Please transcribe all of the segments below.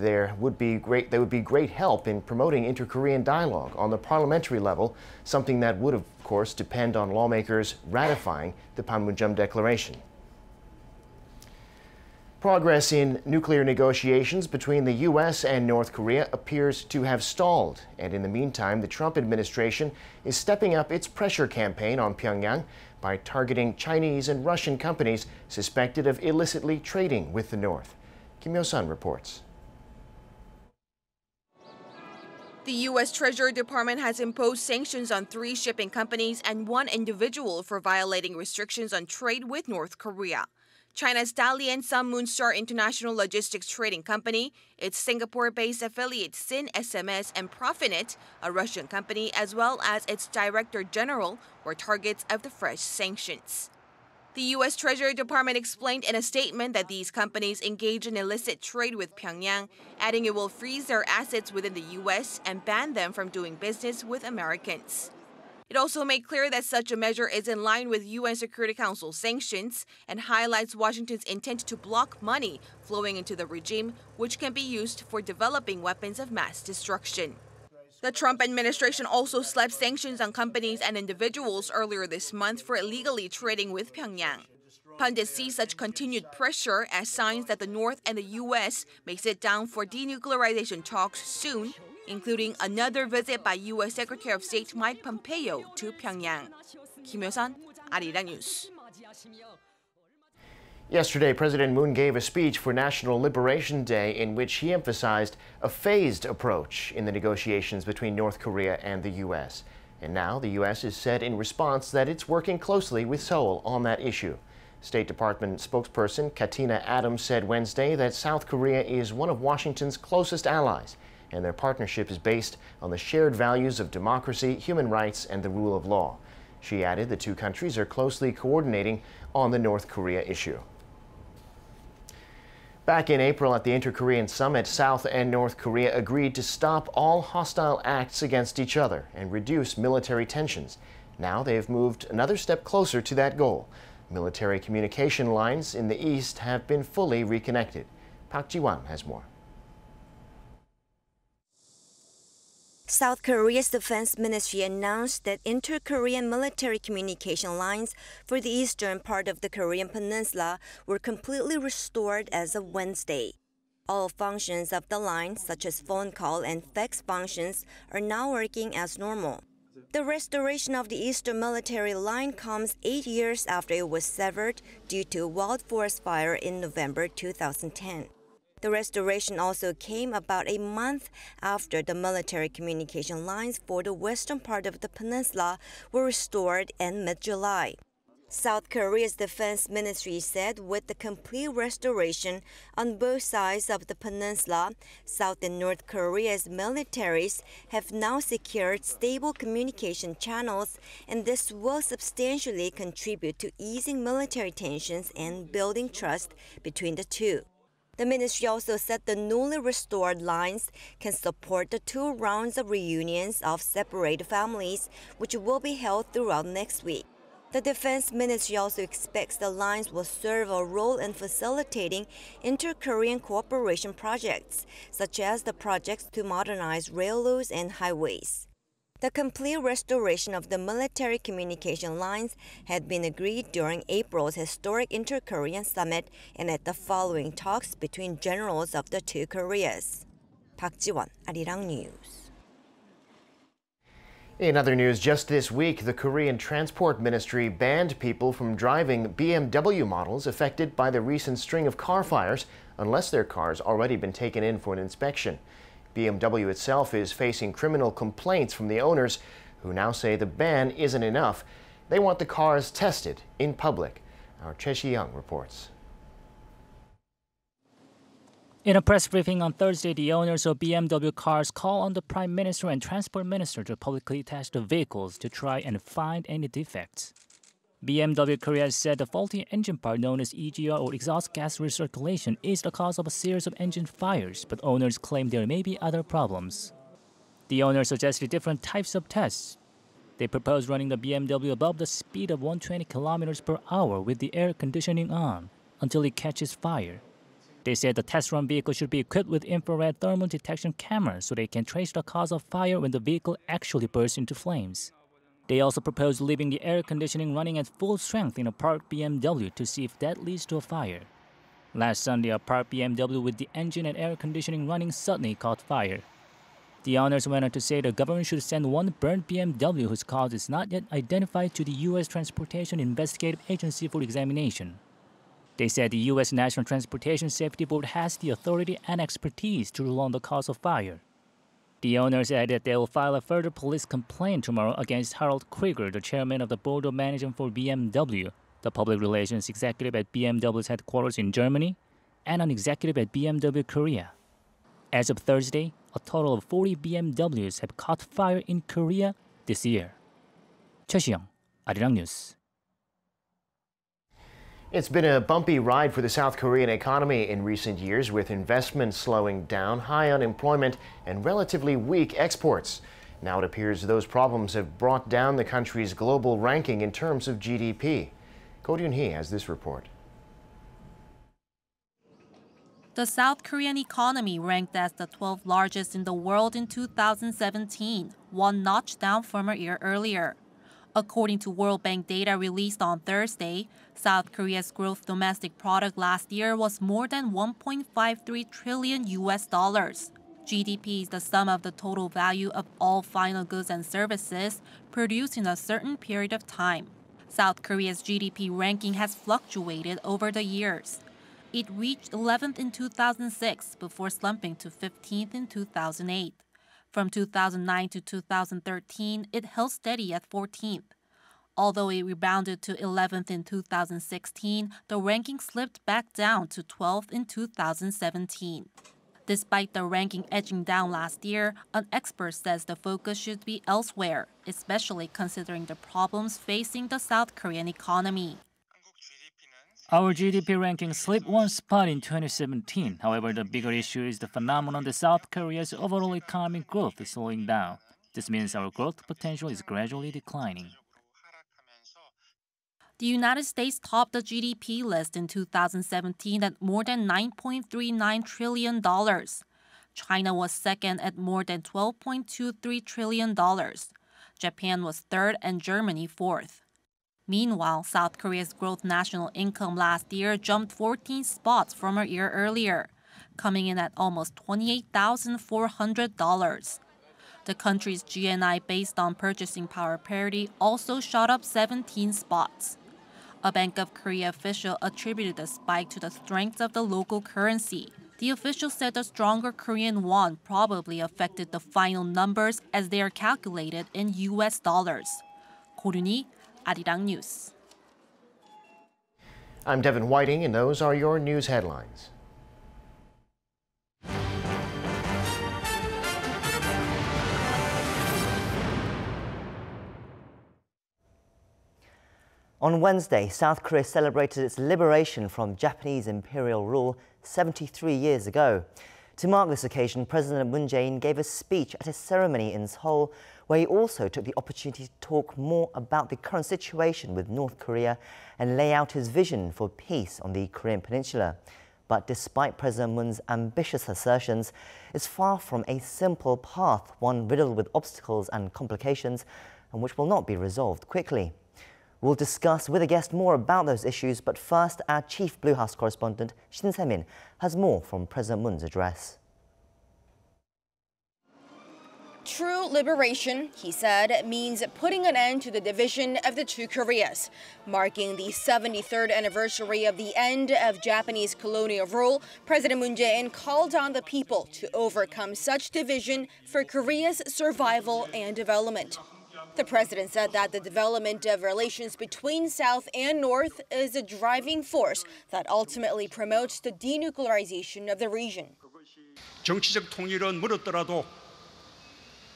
They would be great help in promoting inter-Korean dialogue on the parliamentary level, something that would, of course, depend on lawmakers ratifying the Panmunjom Declaration. Progress in nuclear negotiations between the U.S. and North Korea appears to have stalled, and in the meantime, the Trump administration is stepping up its pressure campaign on Pyongyang by targeting Chinese and Russian companies suspected of illicitly trading with the North. Kim Yo-sun reports. The U.S. Treasury Department has imposed sanctions on 3 shipping companies and 1 individual for violating restrictions on trade with North Korea. China's Dalian Sun Moonstar International Logistics Trading Company, its Singapore-based affiliate Sin SMS, and Profinet, a Russian company, as well as its Director General, were targets of the fresh sanctions. The U.S. Treasury Department explained in a statement that these companies engage in illicit trade with Pyongyang, adding it will freeze their assets within the U.S. and ban them from doing business with Americans. It also made clear that such a measure is in line with UN Security Council sanctions and highlights Washington's intent to block money flowing into the regime, which can be used for developing weapons of mass destruction. The Trump administration also slapped sanctions on companies and individuals earlier this month for illegally trading with Pyongyang. Pundits see such continued pressure as signs that the North and the U.S. may sit down for denuclearization talks soon, including another visit by U.S. Secretary of State Mike Pompeo to Pyongyang. Kim Yo-sun, Arirang News. Yesterday, President Moon gave a speech for National Liberation Day in which he emphasized a phased approach in the negotiations between North Korea and the U.S. And now the U.S. has said in response that it's working closely with Seoul on that issue. State Department spokesperson Katina Adams said Wednesday that South Korea is one of Washington's closest allies, and their partnership is based on the shared values of democracy, human rights, and the rule of law. She added the 2 countries are closely coordinating on the North Korea issue. Back in April at the Inter-Korean Summit, South and North Korea agreed to stop all hostile acts against each other and reduce military tensions. Now they've moved another step closer to that goal. Military communication lines in the east have been fully reconnected. Park Ji-won has more. South Korea's Defense Ministry announced that inter-Korean military communication lines for the eastern part of the Korean peninsula were completely restored as of Wednesday. All functions of the line, such as phone call and fax functions, are now working as normal. The restoration of the eastern military line comes 8 years after it was severed due to a wild forest fire in November 2010. The restoration also came about a month after the military communication lines for the western part of the peninsula were restored in mid-July. South Korea's Defense Ministry said with the complete restoration on both sides of the peninsula, South and North Korea's militaries have now secured stable communication channels, and this will substantially contribute to easing military tensions and building trust between the two. The ministry also said the newly restored lines can support the 2 rounds of reunions of separated families, which will be held throughout next week. The Defense Ministry also expects the lines will serve a role in facilitating inter-Korean cooperation projects, such as the projects to modernize railroads and highways. The complete restoration of the military communication lines had been agreed during April's historic inter-Korean summit and at the following talks between generals of the 2 Koreas. Park Ji-won, Arirang News. In other news, just this week, the Korean Transport Ministry banned people from driving BMW models affected by the recent string of car fires unless their car's already been taken in for an inspection. BMW itself is facing criminal complaints from the owners, who now say the ban isn't enough. They want the cars tested in public. Our Choi Si-young reports. In a press briefing on Thursday, the owners of BMW cars call on the Prime Minister and Transport Minister to publicly test the vehicles to try and find any defects. BMW Korea said the faulty engine part known as EGR or exhaust gas recirculation is the cause of a series of engine fires, but owners claim there may be other problems. The owners suggested different types of tests. They proposed running the BMW above the speed of 120 km/h with the air conditioning on until it catches fire. They said the test run vehicle should be equipped with infrared thermal detection cameras so they can trace the cause of fire when the vehicle actually bursts into flames. They also proposed leaving the air conditioning running at full strength in a parked BMW to see if that leads to a fire. Last Sunday, a parked BMW with the engine and air conditioning running suddenly caught fire. The owners went on to say the government should send one burnt BMW whose cause is not yet identified to the U.S. Transportation Investigative Agency for examination. They said the U.S. National Transportation Safety Board has the authority and expertise to rule on the cause of fire. The owners added that they will file a further police complaint tomorrow against Harold Krieger, the chairman of the board of management for BMW, the public relations executive at BMW's headquarters in Germany, and an executive at BMW Korea. As of Thursday, a total of 40 BMWs have caught fire in Korea this year. 최시영, Arirang News. It's been a bumpy ride for the South Korean economy in recent years, with investment slowing down, high unemployment, and relatively weak exports. Now it appears those problems have brought down the country's global ranking in terms of GDP. Ko Ryun-hee has this report. The South Korean economy ranked as the 12th largest in the world in 2017, one notch down from a year earlier. According to World Bank data released on Thursday, South Korea's gross domestic product last year was more than $1.53 trillion. GDP is the sum of the total value of all final goods and services produced in a certain period of time. South Korea's GDP ranking has fluctuated over the years. It reached 11th in 2006 before slumping to 15th in 2008. From 2009 to 2013, it held steady at 14th. Although it rebounded to 11th in 2016, the ranking slipped back down to 12th in 2017. Despite the ranking edging down last year, an expert says the focus should be elsewhere, especially considering the problems facing the South Korean economy. Our GDP ranking slipped one spot in 2017. However, the bigger issue is the phenomenon that South Korea's overall economic growth is slowing down. This means our growth potential is gradually declining. The United States topped the GDP list in 2017 at more than $9.39 trillion. China was second at more than $12.23 trillion. Japan was third and Germany fourth. Meanwhile, South Korea's gross national income last year jumped 14 spots from a year earlier, coming in at almost $28,400. The country's GNI based on purchasing power parity also shot up 17 spots. A Bank of Korea official attributed the spike to the strength of the local currency. The official said the stronger Korean won probably affected the final numbers as they are calculated in US dollars. Ko Ryun-hee, Arirang News. I'm Devin Whiting, and those are your news headlines. On Wednesday, South Korea celebrated its liberation from Japanese imperial rule 73 years ago. To mark this occasion, President Moon Jaein gave a speech at a ceremony in Seoul, where he also took the opportunity to talk more about the current situation with North Korea and lay out his vision for peace on the Korean peninsula. But despite President Moon's ambitious assertions, it's far from a simple path, one riddled with obstacles and complications, and which will not be resolved quickly. We'll discuss with a guest more about those issues, but first, our chief Blue House correspondent, Shin Se-min, has more from President Moon's address. True liberation, he said, means putting an end to the division of the two Koreas. Marking the 73rd anniversary of the end of Japanese colonial rule, President Moon Jae-in called on the people to overcome such division for Korea's survival and development. The president said that the development of relations between South and North is a driving force that ultimately promotes the denuclearization of the region. 정치적 통일은 멀었더라도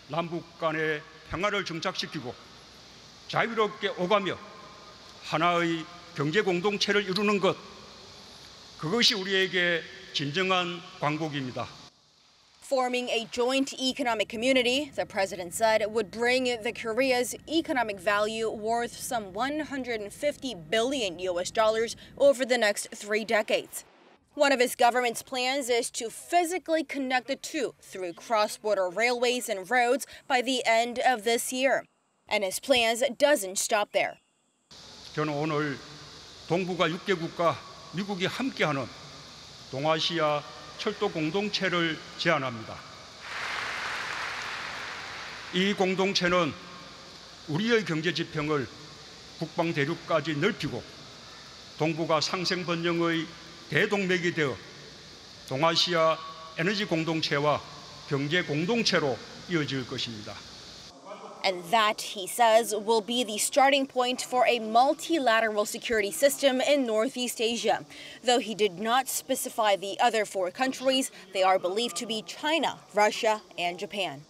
남북 간의 평화를 정착시키고 자유롭게 오가며 하나의 경제 공동체를 이루는 것, 그것이 우리에게 진정한 광복입니다. Forming a joint economic community, the president said, would bring the Korea's economic value worth some $150 billion over the next 3 decades. One of his government's plans is to physically connect the two through cross-border railways and roads by the end of this year. And his plans doesn't stop there. 저는 오늘 동북아 6개국과 미국이 함께하는 동아시아 철도 공동체를 제안합니다. 이 공동체는 우리의 경제 지평을 북방 대륙까지 넓히고 동북아 상생 번영의 대동맥이 되어 동아시아 에너지 공동체와 경제 공동체로 이어질 것입니다. And that, he says, will be the starting point for a multilateral security system in Northeast Asia. Though he did not specify the other four countries, they are believed to be China, Russia, and Japan.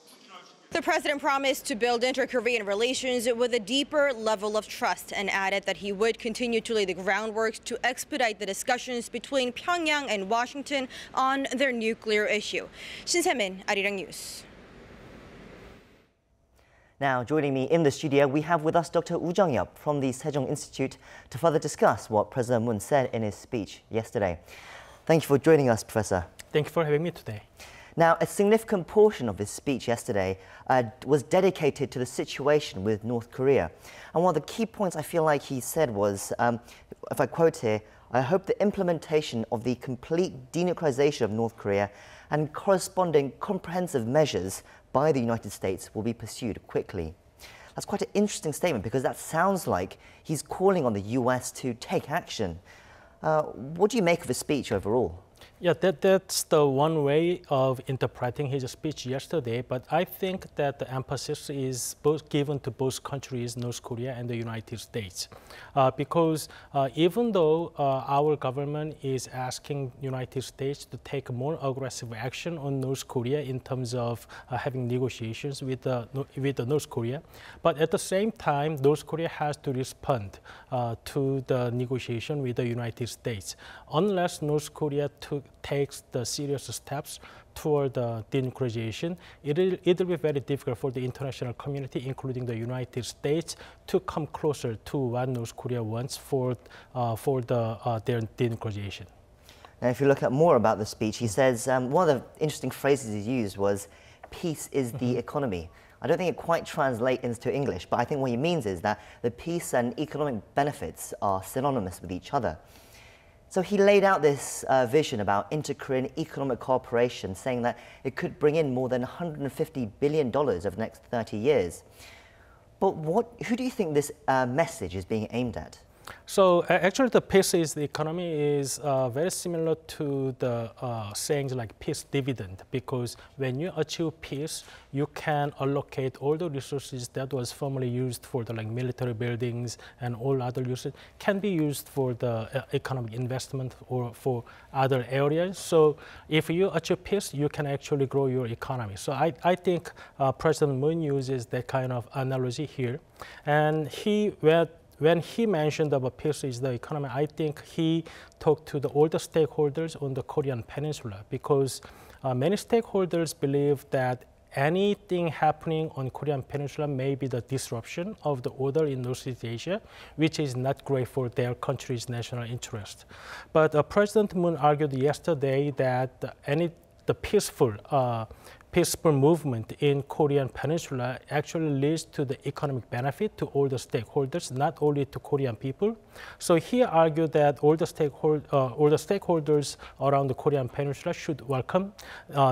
The president promised to build inter-Korean relations with a deeper level of trust and added that he would continue to lay the groundwork to expedite the discussions between Pyongyang and Washington on their nuclear issue. Shin Se-min, Arirang News. Now, joining me in the studio, we have with us Dr. Woo Jung-yup from the Sejong Institute to further discuss what President Moon said in his speech yesterday. Thank you for joining us, Professor. Thank you for having me today. Now, a significant portion of his speech yesterday was dedicated to the situation with North Korea. And one of the key points I feel like he said was, if I quote here, "I hope the implementation of the complete denuclearization of North Korea and corresponding comprehensive measures by the United States will be pursued quickly." That's quite an interesting statement because that sounds like he's calling on the US to take action. What do you make of his speech overall? Yeah, that's the one way of interpreting his speech yesterday, but I think that the emphasis is both given to both countries, North Korea and the United States. Because even though our government is asking United States to take more aggressive action on North Korea in terms of having negotiations with North Korea, but at the same time, North Korea has to respond to the negotiation with the United States. Unless North Korea takes the serious steps toward the denuclearization, it'll be very difficult for the international community, including the United States, to come closer to what North Korea wants for their denuclearization. Now, if you look at more about the speech, he says one of the interesting phrases he used was, "Peace is the economy." I don't think it quite translates into English, but I think what he means is that the peace and economic benefits are synonymous with each other. So he laid out this vision about inter-Korean economic cooperation, saying that it could bring in more than $150 billion over the next 30 years. But who do you think this message is being aimed at? So actually, the peace is the economy is very similar to the sayings like peace dividend, because when you achieve peace, you can allocate all the resources that was formerly used for the military buildings and all other uses can be used for the economic investment or for other areas. So if you achieve peace, you can actually grow your economy. So I think President Moon uses that kind of analogy here, and when he mentioned about peace is the economy, I think he talked to all the stakeholders on the Korean peninsula, because many stakeholders believe that anything happening on Korean peninsula may be the disruption of the order in Northeast Asia, which is not great for their country's national interest. But President Moon argued yesterday that the peaceful movement in Korean peninsula actually leads to the economic benefit to all the stakeholders, not only to Korean people. So he argued that all the stakeholders around the Korean peninsula should welcome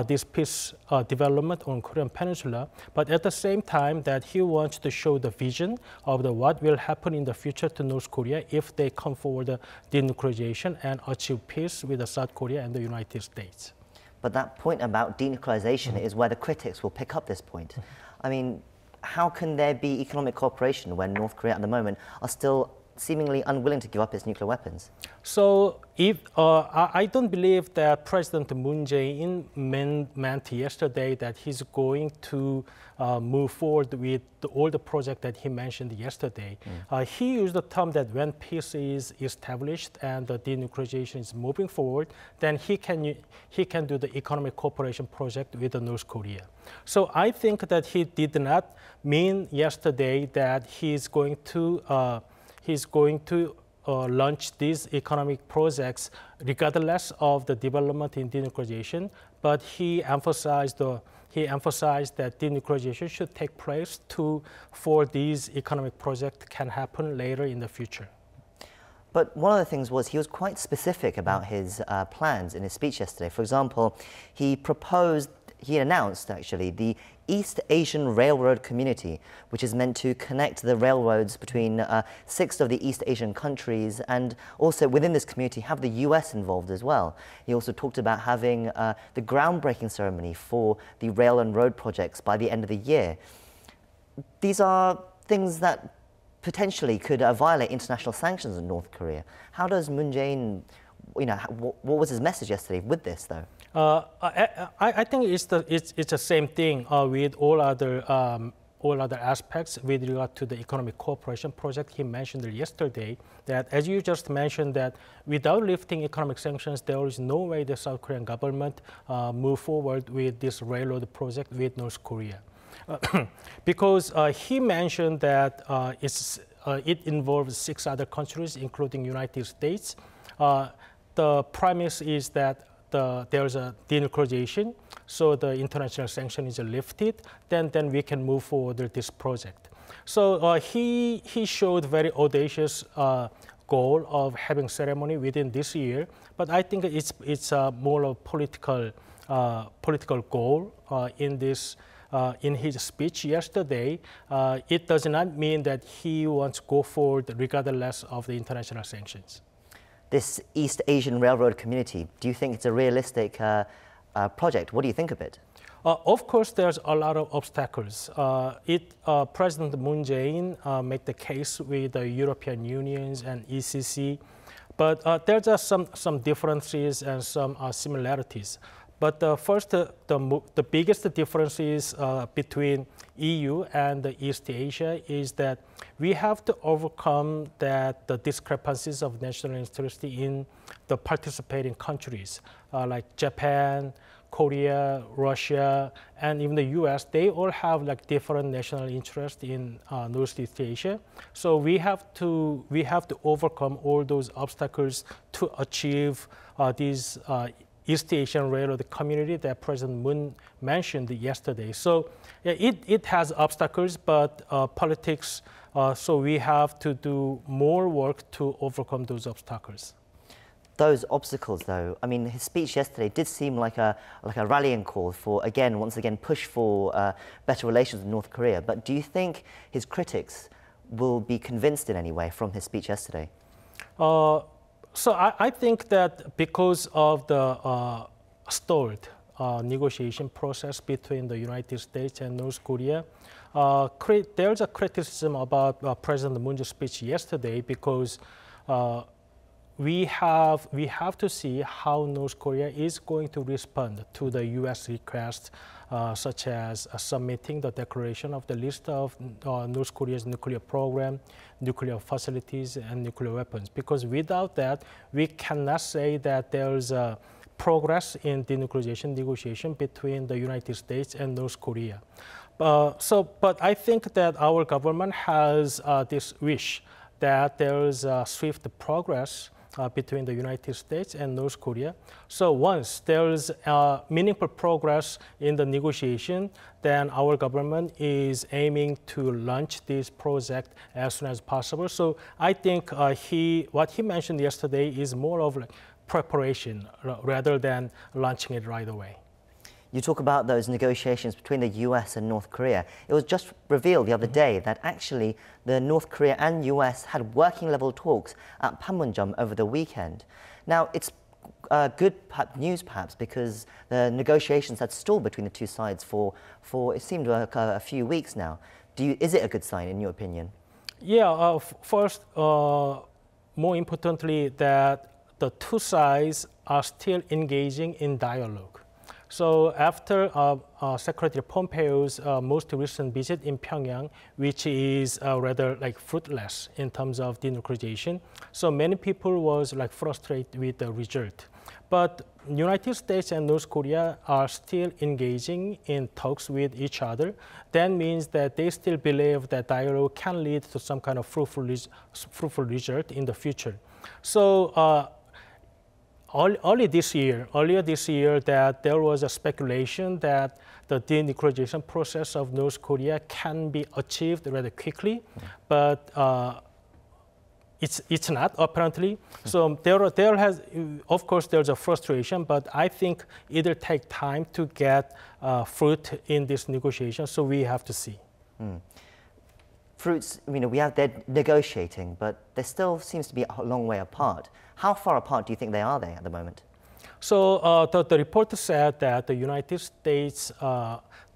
this peace development on Korean peninsula, but at the same time that he wants to show the vision of what will happen in the future to North Korea if they come forward the denuclearization and achieve peace with South Korea and the United States. But that point about denuclearization is where the critics will pick up this point. I mean, how can there be economic cooperation when North Korea at the moment are still seemingly unwilling to give up its nuclear weapons? So I don't believe that President Moon Jae-in meant yesterday that he's going to move forward with all the projects that he mentioned yesterday. He used the term that when peace is established and the denuclearization is moving forward, then he can do the economic cooperation project with North Korea. So I think that he did not mean yesterday that he's going to launch these economic projects regardless of the development in denuclearization, but he emphasized that denuclearization should take place for these economic projects can happen later in the future. But one of the things was he was quite specific about his plans in his speech yesterday. For example, he announced actually the East Asian Railroad Community, which is meant to connect the railroads between 6 of the East Asian countries, and also within this community have the US involved as well. He also talked about having the groundbreaking ceremony for the rail and road projects by the end of the year. These are things that potentially could violate international sanctions in North Korea. How does Moon Jae-in, what was his message yesterday with this, though? I think it's the same thing with all other aspects with regard to the economic cooperation project. He mentioned yesterday that, as you just mentioned, that without lifting economic sanctions, there is no way the South Korean government move forward with this railroad project with North Korea. Because he mentioned that it involves 6 other countries, including United States. The premise is that there's a denuclearization, so the international sanction is lifted, then we can move forward with this project. So he showed very audacious goal of having ceremony within this year, but I think it's more of political goal in this. In his speech yesterday, it does not mean that he wants to go forward regardless of the international sanctions. This East Asian Railroad Community, do you think it's a realistic project? What do you think of it? Of course, there's a lot of obstacles. President Moon Jae-in made the case with the European Unions and ECC, but there's some differences and some similarities. But first, the biggest differences between EU and East Asia is that we have to overcome the discrepancies of national interest in the participating countries, like Japan, Korea, Russia, and even the US. They all have different national interest in Northeast Asia. So we have to overcome all those obstacles to achieve these East Asian Railroad community that President Moon mentioned yesterday. So yeah, it has obstacles, but politics, so we have to do more work to overcome those obstacles. Those obstacles, though, I mean, his speech yesterday did seem like a rallying call for, once again, push for better relations with North Korea. But do you think his critics will be convinced in any way from his speech yesterday? So I think that because of the stalled negotiation process between the United States and North Korea, there's a criticism about President Moon's speech yesterday because we have to see how North Korea is going to respond to the U.S. request, such as submitting the declaration of the list of North Korea's nuclear program, nuclear facilities, and nuclear weapons. Because without that, we cannot say that there's progress in denuclearization negotiation between the United States and North Korea. But I think that our government has this wish that there is swift progress between the United States and North Korea. So once there is meaningful progress in the negotiation, then our government is aiming to launch this project as soon as possible. So I think what he mentioned yesterday is more of preparation rather than launching it right away. You talk about those negotiations between the US and North Korea. It was just revealed the other day that actually the North Korea and US had working level talks at Panmunjom over the weekend. Now, it's good news perhaps because the negotiations had stalled between the two sides for it seemed like a few weeks now. Is it a good sign in your opinion? Yeah, first, more importantly, that the two sides are still engaging in dialogue. So after Secretary Pompeo's most recent visit in Pyongyang, which is rather fruitless in terms of denuclearization, so many people was frustrated with the result. But United States and North Korea are still engaging in talks with each other. That means that they still believe that dialogue can lead to some kind of fruitful result in the future. So earlier this year, that there was a speculation that the denuclearization process of North Korea can be achieved rather quickly, but it's not apparently. So of course, there's a frustration, but I think it'll take time to get fruit in this negotiation. So we have to see. Fruits, they're negotiating, but there still seems to be a long way apart. How far apart do you think they are at the moment? So the report said that the United States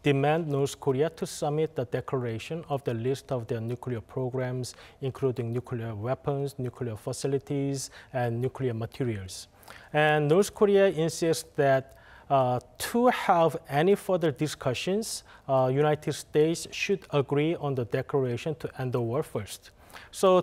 demand North Korea to submit the declaration of the list of their nuclear programs, including nuclear weapons, nuclear facilities, and nuclear materials. And North Korea insists that to have any further discussions, United States should agree on the declaration to end the war first. So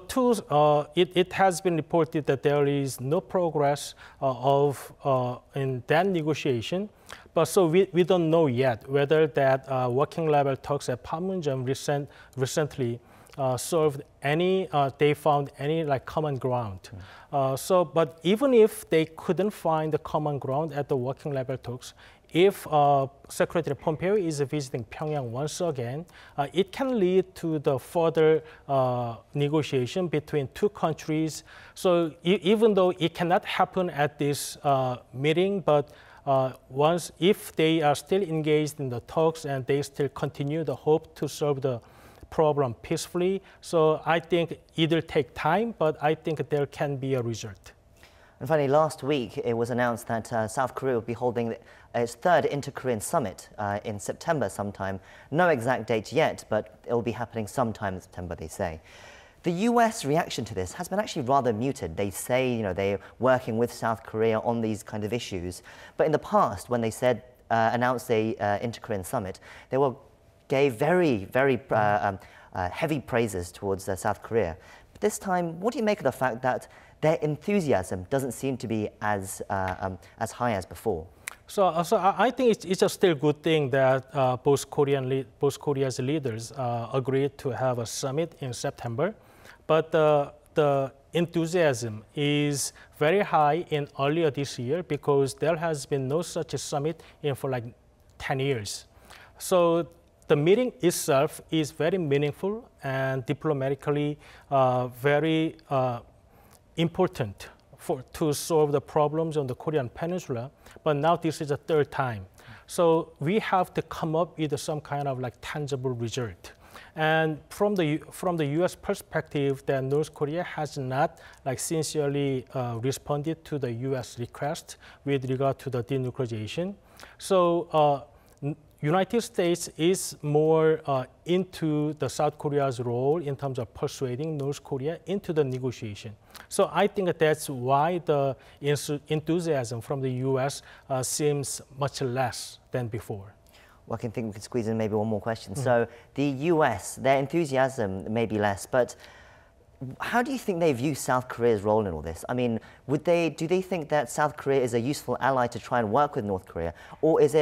it has been reported that there is no progress in that negotiation. But so we don't know yet whether that working level talks at Panmunjom recently they found any common ground. But even if they couldn't find the common ground at the working level talks, if Secretary Pompeo is visiting Pyongyang once again, it can lead to the further negotiation between two countries. So even though it cannot happen at this meeting, but if they are still engaged in the talks and they still continue the hope to solve the problem peacefully, so I think it'll take time, but I think there can be a result. And finally, last week, it was announced that South Korea will be holding its third Inter-Korean summit in September sometime. No exact date yet, but it will be happening sometime in September, they say. The US reaction to this has been actually rather muted. They say, they're working with South Korea on these kind of issues. But in the past, when they announced the Inter-Korean summit, they gave very, very heavy praises towards South Korea. But this time, what do you make of the fact that their enthusiasm doesn't seem to be as high as before? So I think it's a still good thing that both Korea's leaders agreed to have a summit in September. But the enthusiasm is very high in earlier this year because there has been no such a summit for 10 years. So the meeting itself is very meaningful and diplomatically very important to solve the problems on the Korean peninsula. But now this is the third time. So we have to come up with some kind of tangible result. And from the U.S. perspective, that North Korea has not sincerely responded to the U.S. request with regard to the denuclearization. So United States is more into the South Korea's role in terms of persuading North Korea into the negotiation. So I think that's why the enthusiasm from the U.S. seems much less than before. Well, I think we could squeeze in maybe one more question. So the US, their enthusiasm may be less, but how do you think they view South Korea's role in all this? I mean, do they think that South Korea is a useful ally to try and work with North Korea? Or is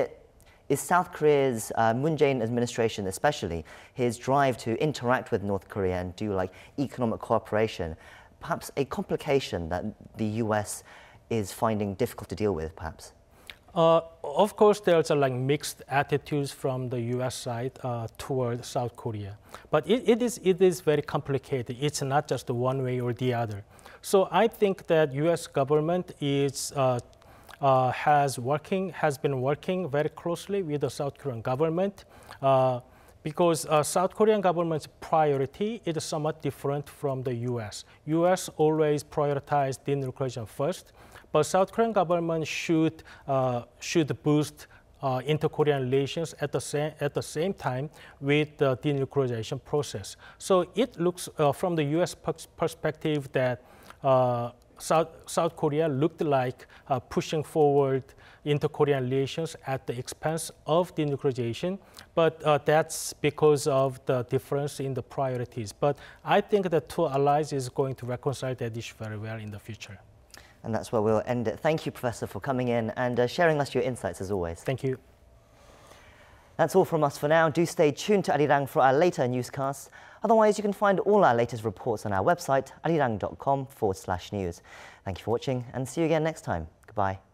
South Korea's Moon Jaein administration, especially, his drive to interact with North Korea and do economic cooperation, perhaps a complication that the US is finding difficult to deal with, perhaps? Of course, there's mixed attitudes from the U.S. side toward South Korea, but it is very complicated. It's not just one way or the other. So I think that U.S. government has been working very closely with the South Korean government because South Korean government's priority is somewhat different from the U.S. U.S. always prioritized denuclearization first. But South Korean government should boost inter-Korean relations at the same time with the denuclearization process. So it looks from the U.S. perspective that South Korea looked like pushing forward inter-Korean relations at the expense of denuclearization, but that's because of the difference in the priorities. But I think the two allies is going to reconcile that issue very well in the future. And that's where we'll end it. Thank you, Professor, for coming in and sharing us your insights as always. Thank you. That's all from us for now. Do stay tuned to Arirang for our later newscasts. Otherwise, you can find all our latest reports on our website, arirang.com/news. Thank you for watching and see you again next time. Goodbye.